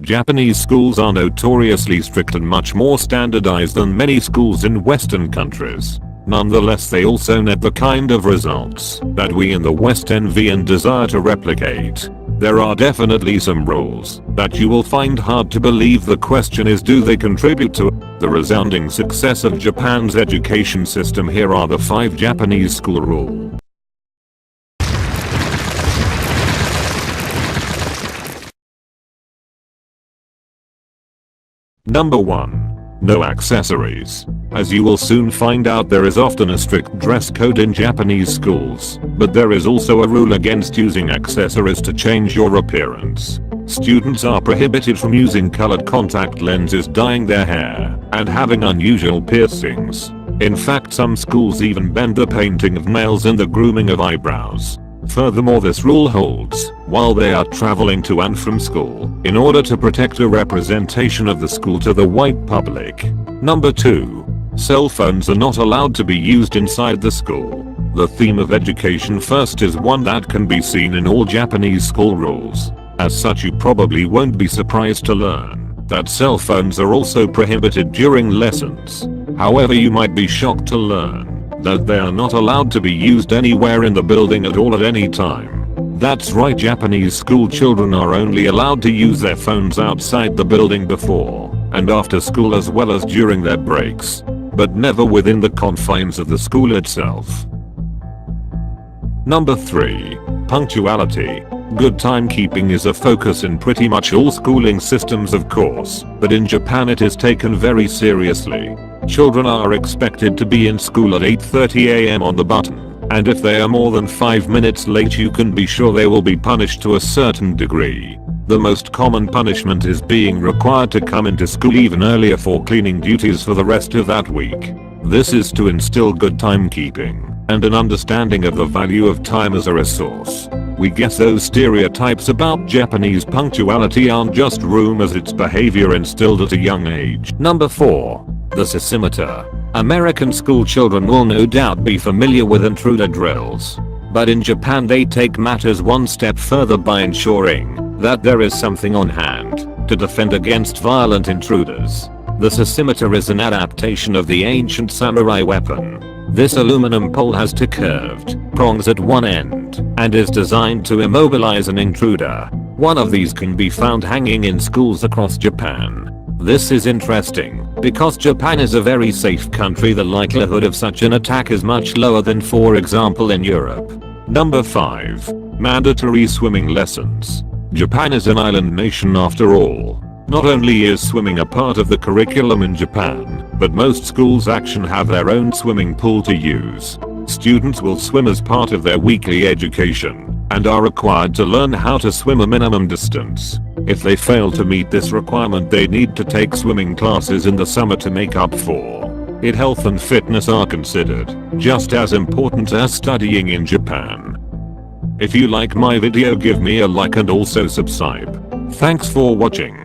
Japanese schools are notoriously strict and much more standardized than many schools in Western countries. Nonetheless, they also net the kind of results that we in the West envy and desire to replicate. There are definitely some rules that you will find hard to believe. The question is, do they contribute to the resounding success of Japan's education system? Here are the 5 Japanese school rules. Number 1. No accessories. As you will soon find out, there is often a strict dress code in Japanese schools, but there is also a rule against using accessories to change your appearance. Students are prohibited from using colored contact lenses, dyeing their hair, and having unusual piercings. In fact, some schools even ban the painting of nails and the grooming of eyebrows. Furthermore, this rule holds while they are traveling to and from school in order to protect a representation of the school to the white public. Number 2. Cell phones are not allowed to be used inside the school. The theme of education first is one that can be seen in all Japanese school rules. As such, you probably won't be surprised to learn that cell phones are also prohibited during lessons. However, you might be shocked to learn that they are not allowed to be used anywhere in the building at all at any time. That's right, Japanese school children are only allowed to use their phones outside the building before and after school, as well as during their breaks, but never within the confines of the school itself. Number 3. Punctuality. Good timekeeping is a focus in pretty much all schooling systems, of course, but in Japan it is taken very seriously. Children are expected to be in school at 8:30 AM on the button, and if they are more than 5 minutes late, you can be sure they will be punished to a certain degree. The most common punishment is being required to come into school even earlier for cleaning duties for the rest of that week. This is to instill good timekeeping and an understanding of the value of time as a resource. We guess those stereotypes about Japanese punctuality aren't just rumors, it's behavior instilled at a young age. Number 4. The Sesimeter. American school children will no doubt be familiar with intruder drills, but in Japan they take matters one step further by ensuring that there is something on hand to defend against violent intruders. The Sesimeter is an adaptation of the ancient samurai weapon. This aluminum pole has two curved prongs at one end and is designed to immobilize an intruder. One of these can be found hanging in schools across Japan. This is interesting because Japan is a very safe country. The likelihood of such an attack is much lower than, for example, in Europe. Number 5. Mandatory swimming lessons. Japan is an island nation after all. Not only is swimming a part of the curriculum in Japan, but most schools actually have their own swimming pool to use. Students will swim as part of their weekly education and are required to learn how to swim a minimum distance. If they fail to meet this requirement, they need to take swimming classes in the summer to make up for it. Health and fitness are considered just as important as studying in Japan. If you like my video, give me a like and also subscribe. Thanks for watching.